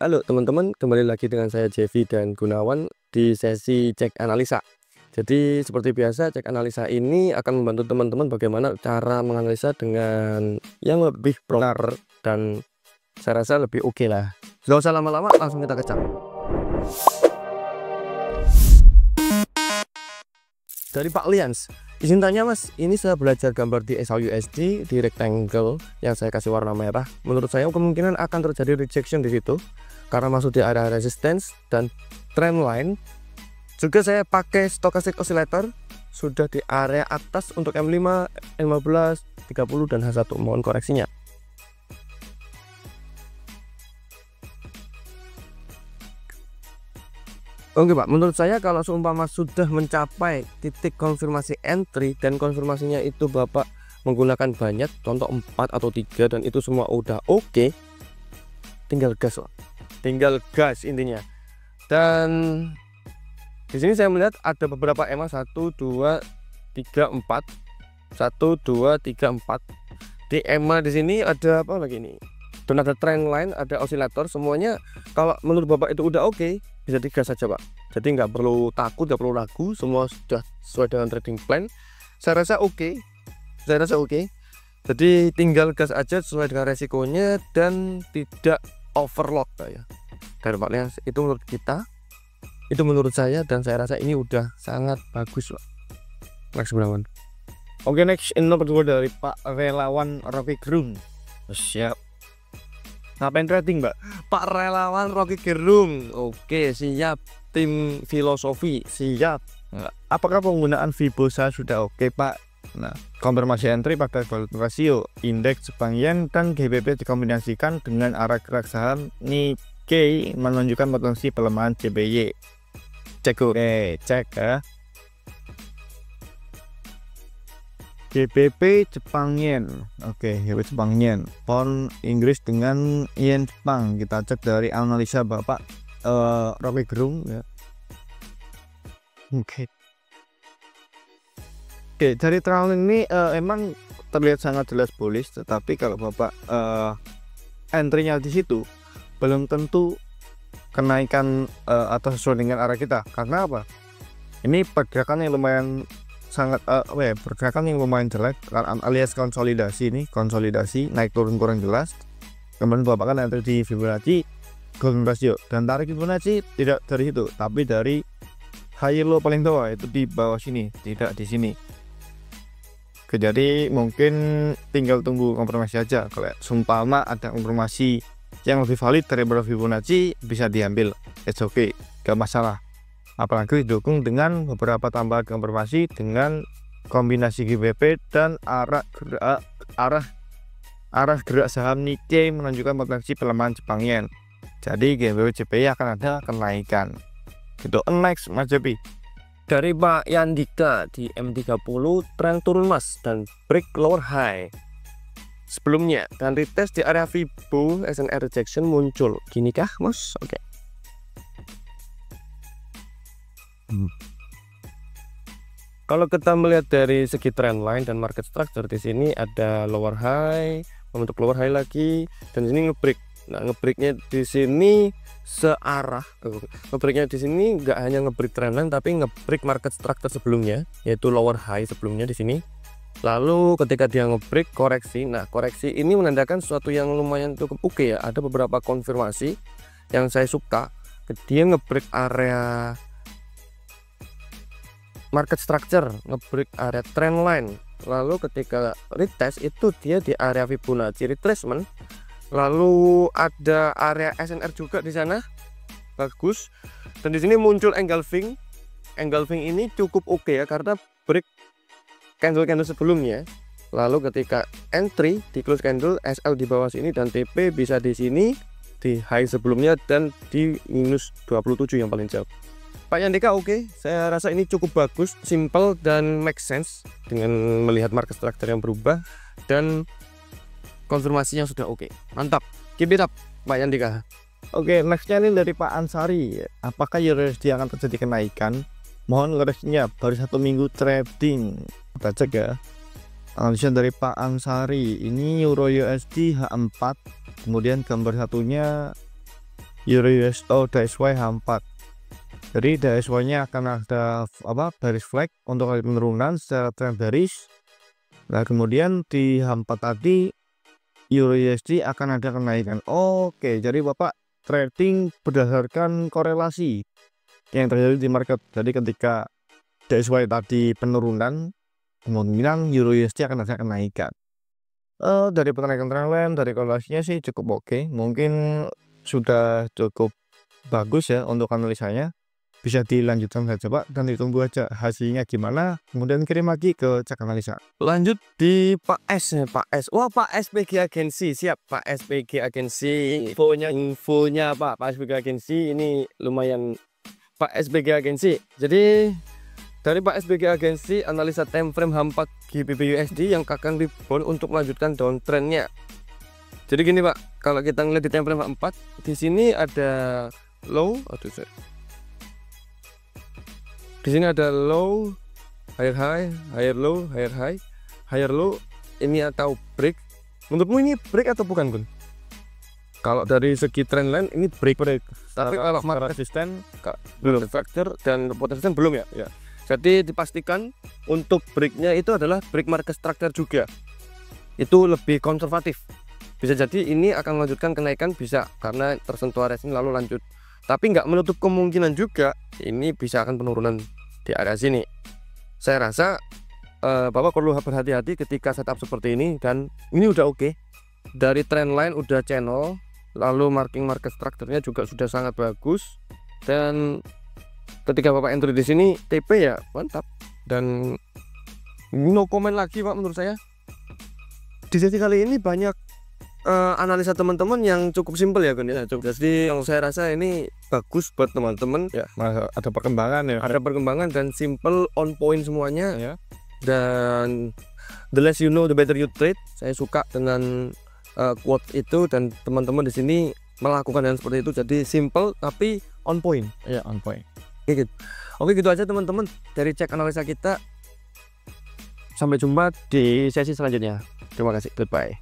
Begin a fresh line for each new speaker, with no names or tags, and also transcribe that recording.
Halo teman-teman, kembali lagi dengan saya Jevi dan Gunawan di sesi cek analisa. Jadi seperti biasa, cek analisa ini akan membantu teman-teman bagaimana cara menganalisa dengan yang lebih proper dan saya rasa lebih oke lah. Gak usah lama-lama, langsung kita kecam. Dari Pak Lians, izin tanya Mas, ini saya belajar gambar di SLUSD di rectangle yang saya kasih warna merah. Menurut saya kemungkinan akan terjadi rejection di situ karena masuk di area resistance dan trend line. Juga saya pakai stochastic oscillator sudah di area atas untuk M5, M15, 30 dan H1. Mohon koreksinya. Oke Pak, menurut saya kalau seumpama sudah mencapai titik konfirmasi entry dan konfirmasinya itu Bapak menggunakan banyak, contoh 4 atau 3 dan itu semua udah oke, tinggal gas Pak. Tinggal gas intinya. Dan di sini saya melihat ada beberapa EMA 1, 2, 3, 4. 1, 2, 3, 4. Di EMA di sini ada apa lagi nih? Dan ada trend line, ada osilator, semuanya kalau menurut Bapak itu udah oke, bisa digas saja Pak. Jadi nggak perlu takut, nggak perlu ragu, semua sudah sesuai dengan trading plan. Saya rasa oke. Jadi tinggal gas aja sesuai dengan resikonya dan tidak overload ya. Dari Pak Lians itu menurut kita, itu menurut saya, dan saya rasa ini udah sangat bagus Pak. Next Gunawan.
Oke, next ini nomor 2 dari Pak Relawan Rocky Gerung. Siap. Ngapain trading Mbak?
Pak Relawan Rocky Gerung. Oke, siap. Tim filosofi siap.
Apakah penggunaan Fibosa sudah oke Pak? Nah, konfirmasi entry pada volume ratio, indeks Jepang Yen dan GBP dikombinasikan dengan arah gerak saham Nikkei menunjukkan potensi pelemahan JPY. Cek. Oke, cek ya. GBP Jepang Yen. Oke, GBP Jepang Yen. Pound Inggris dengan Yen Jepang. Kita cek dari analisa Bapak Rocky Gerung ya. Oke, dari trailing ini emang terlihat sangat jelas bullish, tetapi kalau Bapak entry-nya di situ belum tentu kenaikan atau sesuai dengan arah kita. Karena apa? Ini pergerakan yang lumayan sangat pergerakan yang lumayan jelek alias konsolidasi. Ini konsolidasi naik turun kurang jelas. Kemudian Bapak kan entry di Fibonacci golden ratio dan tarik Fibonacci tidak dari situ, tapi dari high low paling bawah, itu di bawah sini, tidak di sini. Jadi mungkin tinggal tunggu konfirmasi aja. Kalau sumpama ada konfirmasi yang lebih valid dari Fibonacci bisa diambil, it's okay, gak masalah. Apalagi didukung dengan beberapa tambahan konfirmasi dengan kombinasi GBP dan arah gerak saham Nikkei menunjukkan potensi pelemahan Jepang Yen. Jadi GBP JPY akan ada kenaikan. Gitu. Next Mas JP.
Dari Pak Yandika di M30 tren turun Mas dan break lower high sebelumnya dan retest di area Fibo SNR rejection muncul. Gini kah Mas? Oke. Kalau kita melihat dari segi trend line dan market structure, di sini ada lower high, membentuk lower high lagi, dan ini ngebreak. Nah, ngebreaknya di sini searah. Ngebreaknya di sini nggak hanya ngebreak trend line, tapi ngebreak market structure sebelumnya, yaitu lower high sebelumnya di sini. Lalu ketika dia ngebreak koreksi, nah koreksi ini menandakan sesuatu yang lumayan cukup oke ya. Ada beberapa konfirmasi yang saya suka. Dia ngebreak area market structure, ngebreak area trend line, lalu ketika retest itu dia di area Fibonacci retracement, lalu ada area SNR juga di sana, bagus. Dan di sini muncul engulfing ini cukup oke ya, karena break candle sebelumnya. Lalu ketika entry di close candle, SL di bawah sini dan TP bisa di sini di high sebelumnya dan di minus 27 yang paling jauh. Pak Yandika oke, saya rasa ini cukup bagus, simple dan make sense dengan melihat market structure yang berubah dan konfirmasinya sudah oke. Mantap, keep it up Pak Yandika.
Oke, nextnya ini dari Pak Ansari. Apakah USD akan terjadi kenaikan? Mohon koreksinya, baru 1 minggu trading. Kita cek ya. Analisa dari Pak Ansari. Ini Euro USD H4. Kemudian gambar satunya Euro DXY H4. Jadi DXY nya akan ada bearish flag untuk kali penurunan secara trend bearish. Nah kemudian di H4 tadi Euro USD akan ada kenaikan. Oke, jadi Bapak trading berdasarkan korelasi yang terjadi di market. Jadi ketika DXY tadi penurunan, kemungkinan Euro USD akan ada kenaikan. Dari penaikan trendline, dari korelasinya sih cukup oke. Mungkin sudah cukup bagus ya untuk analisanya. Bisa dilanjutkan saja Pak, dan ditunggu aja hasilnya gimana, kemudian kirim lagi ke cek analisa.
Lanjut di Pak S nih, Pak S. Wah, Pak SPG Agensi, siap Pak SPG Agensi. Infonya Pak SPG Agensi ini lumayan. Pak SPG Agensi. Jadi dari Pak SPG Agensi, analisa time frame H4 GBP USD yang akan rebound untuk melanjutkan downtrendnya. Jadi gini Pak, kalau kita ngeliat di time frame H4, di sini ada low, di sini ada low, higher high, higher low, higher high, higher low. Ini atau break. Menurutmu ini break atau bukan, Gun? Kalau dari segi trendline ini break. Tapi kalau market resisten belum, factor dan resisten belum ya. Ya. Jadi dipastikan untuk breaknya itu adalah break market structure juga. Itu lebih konservatif. Bisa jadi ini akan melanjutkan kenaikan, bisa karena tersentuh area sini lalu lanjut. Tapi nggak menutup kemungkinan juga ini bisa akan penurunan di area sini. Saya rasa Bapak perlu berhati-hati ketika setup seperti ini, dan ini udah oke. Dari trendline udah channel, lalu marking market structure-nya juga sudah sangat bagus, dan ketika Bapak entry di sini TP ya mantap, dan no comment lagi Pak menurut saya. Di sesi kali ini banyak analisa teman-teman yang cukup simpel ya Gun ya. Jadi yang saya rasa ini bagus buat teman-teman ya.
Ada perkembangan ya.
Ada perkembangan dan simple, on point semuanya
ya.
Dan the less you know the better you trade. Saya suka dengan quote itu, dan teman-teman di sini melakukan hal seperti itu. Jadi simple tapi on point.
Ya, on point.
Oke gitu aja teman-teman dari cek analisa kita. Sampai jumpa di sesi selanjutnya. Terima kasih. Goodbye.